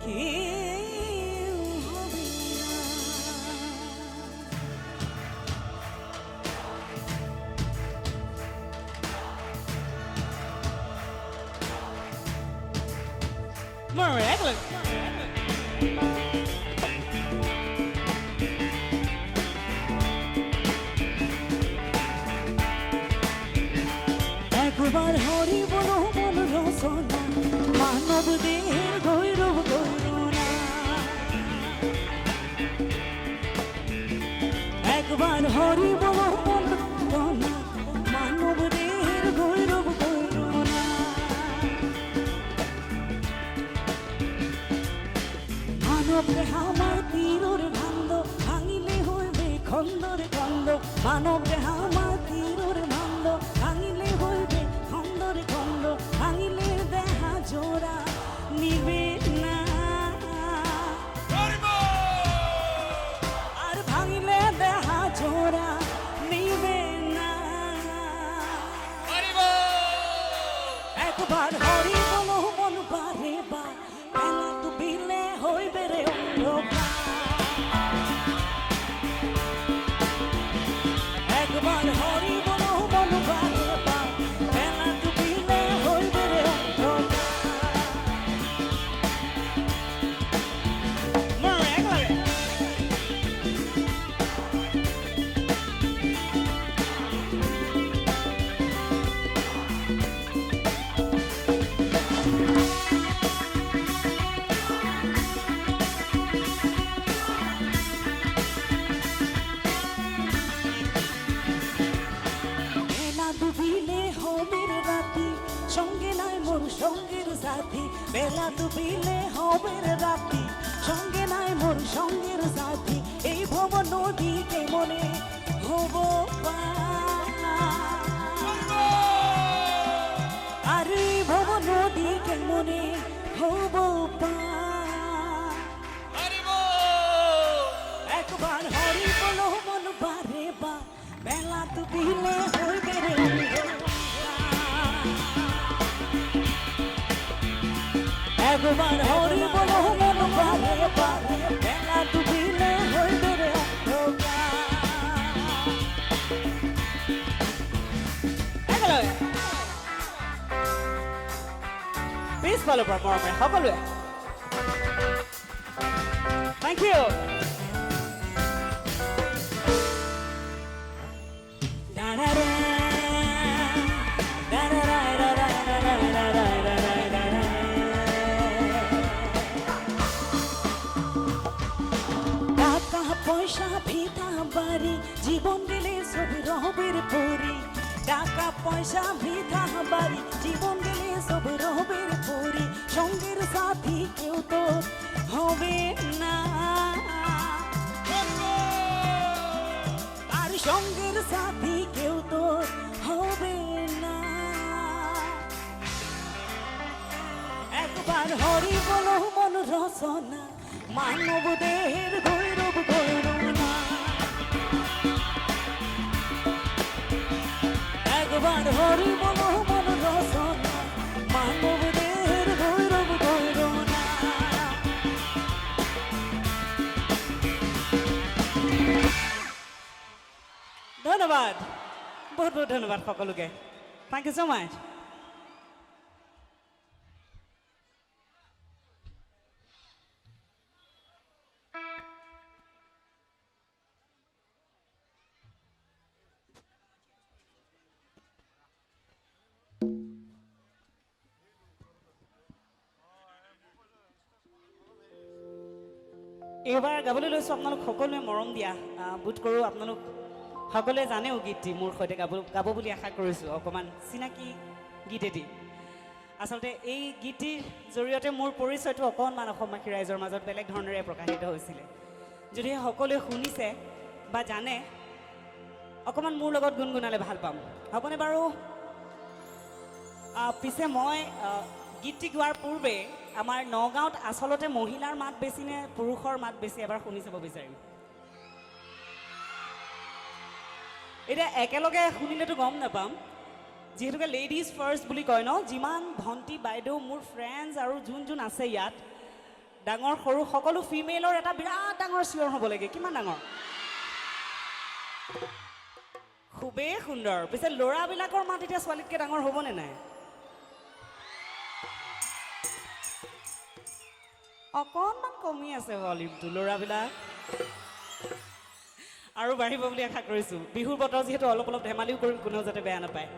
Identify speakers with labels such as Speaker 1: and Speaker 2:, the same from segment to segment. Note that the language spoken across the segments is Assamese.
Speaker 1: কেউ হবে না। Miraculous. একবার হরি বলো মন রচনা মানব দেহের গৌরব করুণা। একবার হরি বলো মন রচনা মানব দেহের গৌরব করুণা। মানব দেহ আমার তীরর ভান্ড ভাঙিলে হইবে খন্দর খন্দ। মানব দেহ আমার তীরর ভান্ড ভাঙিলে হইবে খন্দর খন্দ। ভাঙিলে দেহা জোড়া নিবে না আর ভাঙিলে দেহা জোড়া নিবে না। একবার হরি বলো মন বারে বা বেলা ডুবিলে হইবে রে অন্ধকার। একবার হরি বলো মন বারে বা বেলা ডুবিলে হইবে রে অন্ধকার। বেলা ডুবিলে হবে রে রাতি সঙ্গে নাই মোর সঙ্গের সাথী। বেলা ডুবিলে হবে রে রাতি সঙ্গে নাই মোর সঙ্গের সাথী। এই ভব নদীকে মনে হব আর এই ভব নদীকে মনে হব একবার হরি বলো মন বারে বা বেলা ডুবিলে হইবে রে অন্ধকার। একবার হরি বলো মন বারে বা বেলা ডুবিলে হইবে রে অন্ধকার। Please follow performance. সকলোৱে Thank you. টাকা পয়সা ভিটা বাড়ি জীবন গেলে সব রহবের পরি। টাকা পয়সা ভিটা বাড়ি জীবন গেলে সব রহবের পরি। সঙ্গের সাথী কেউ তো হবে না আর সঙ্গের সাথী কেউ তো হবে না। একবার হরি বলো মন রচনা মানব দেহের গৌরব করুণা। একবার হরি বলো মন রচনা মানব দেহের গৌরব করুণা। ধন্যবাদ, বহুত বহুত ধন্যবাদ সকলোকে। থ্যাংক ইউ সো মাচ। এইবাৰ গাবলৈ লৈছোঁ আপোনালোক সকলোৱে মৰম দিয়া। বোধ কৰোঁ আপোনালোক সকলোৱে জানেও গীতটি মোৰ সৈতে গাব বুলি আশা কৰিছোঁ। অকণমান চিনাকি গীত এটি। আচলতে এই গীতটিৰ জৰিয়তে মোৰ পৰিচয়টো অকণমান অসমবাসী ৰাইজৰ মাজত বেলেগ ধৰণেৰে প্ৰকাশিত হৈছিলে। যদিহে সকলোৱে শুনিছে বা জানে অকণমান মোৰ লগত গুণগুণালে ভাল পাম। হ'বনে বাৰু? পিছে মই গীতটি গোৱাৰ পূৰ্বে আমাৰ নগাঁৱত আচলতে মহিলাৰ মাত বেছি নে পুৰুষৰ মাত বেছি এবাৰ শুনি চাব বিচাৰিম। এতিয়া একেলগে শুনিলেতো গম নাপাম, যেহেতুকে লেডিজ ফাৰ্ষ্ট বুলি কয় ন। যিমান ভণ্টি বাইদেউ মোৰ ফ্ৰেণ্ডছ আৰু যোন যোন আছে ইয়াত ডাঙৰ সৰু সকলো ফিমেলৰ এটা বিৰাট ডাঙৰ চিঞৰ হ'ব লাগে কিমান ডাঙৰ খুবেই সুন্দৰ পিছে ল'ৰাবিলাকৰ মাত এতিয়া ছোৱালীতকৈ ডাঙৰ হ'বনে নাই অকণমান কমি আছে ভলিউমটো ল'ৰাবিলাক আৰু বাঢ়িব বুলি আশা কৰিছোঁ বিহুৰ বতৰ যিহেতু অলপ অলপ ধেমালিও কৰিম কোনেও যাতে বেয়া নাপায়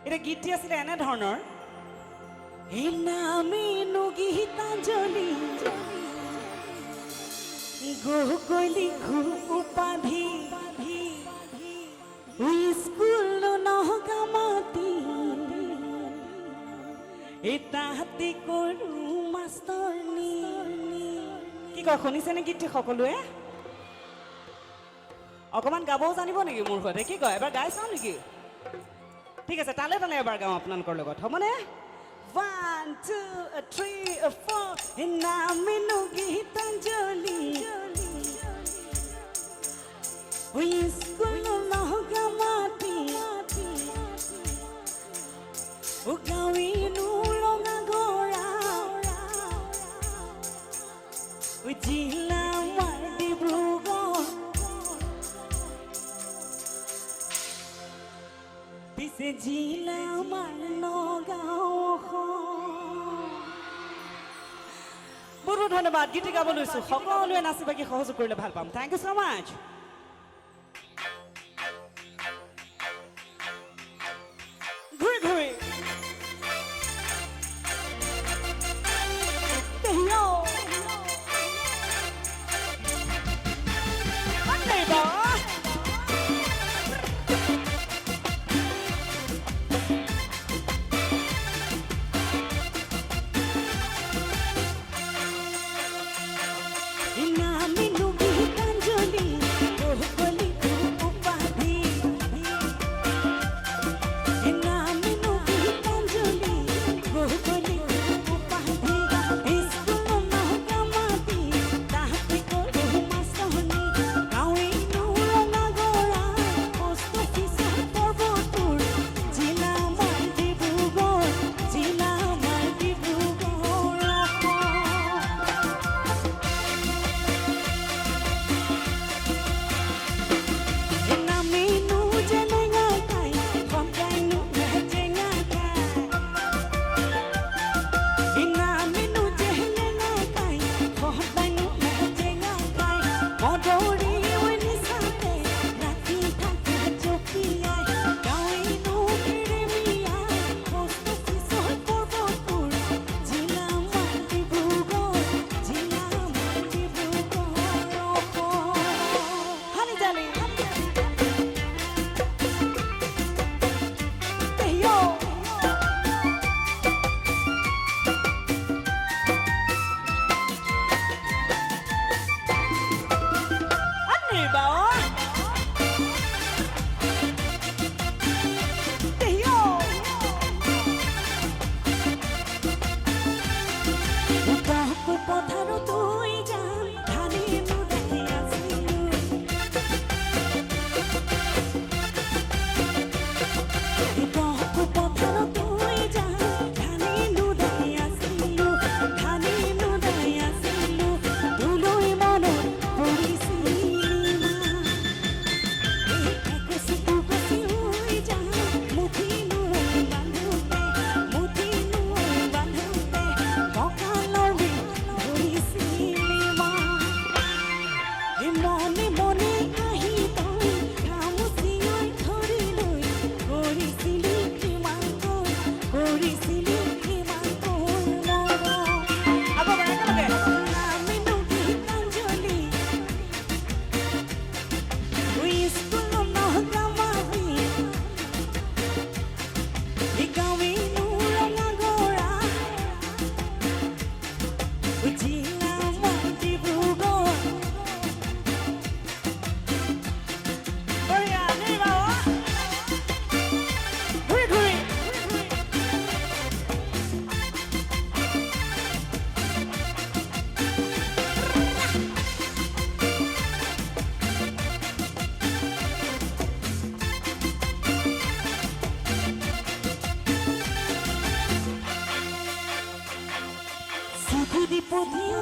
Speaker 1: এতিয়া গীতটি আছিলে এনেধৰণৰ হে নামেনো গীতাঞ্জলি গলি উপাধি স্কুল নহগামাতি তাহাঁতি কৰো মাষ্টৰনি কি কয় শুনিছেনে গীতটি সকলোৱে অকণমান গাবও জানিব নেকি মোৰ সৈতে কি কয় এবাৰ গাই চাওঁ নেকি ঠিক আছে তালে তালে এবাৰ গাওঁ আপোনালোকৰ লগত হ'বনে 1 2 3 4 নামেনো গীতাঞ্জলি স্কুল নহগামাতি গাঁৱিনো ৰঙা গৰা জিলা আমাৰ ডিব্ৰুগড় পিছে জিলা আমাৰ নগাঁওখন বহুত বহুত ধন্যবাদ গীত গাব লৈছোঁ সকলোৱে নাচি বাগি সহযোগ কৰিলে ভাল পাম থেংক ইউ ছ' মাছ নামেনো গীতাঞ্জলি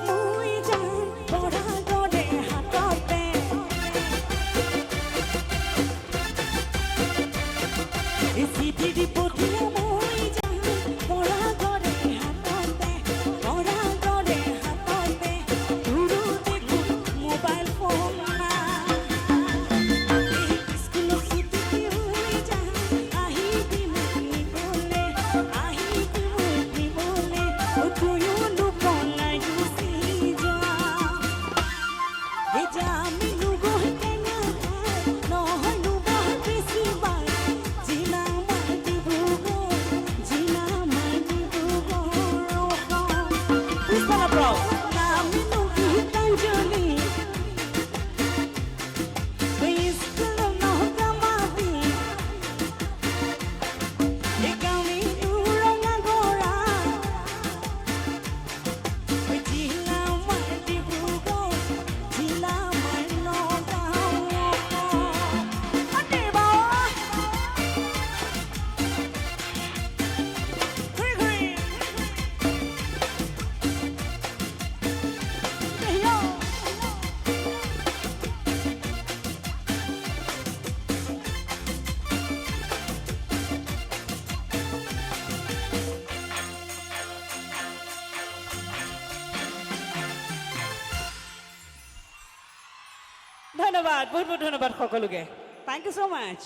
Speaker 1: মই যাম পৰা গলে হাততে চিঠি দি পঠিয়া মই যাম পৰা গলে হাততে পৰা গলে হাততে দূৰো দেখো মোবাইল ফোন স্কুলৰ ছুটী হৈ যাম আহিবি মোক নিবলে আহিবি মোক নিবলে তুয়ো নোপলাই গুচি যোৱা এই যে আমি নুগৈ টেঙা খাই নহয় নুগৈ বেছি বাৰ জিনা মাৰ ডিব্ৰুগড় জিনা মাৰ ডিব্ৰুগড় আমি নুগীতাঞ্জলি স্কুলৰ নহকামাবি একামি ৰঙা গৰা জিলা মাৰ ডিব্ৰুগড় জিলা মাৰ নগাঁও আতে বাবা ঘূৰি ঘূৰি ধন্যবাদ বহুত বহুত ধন্যবাদ সকলোকে থেংক ইউ ছ' মাছ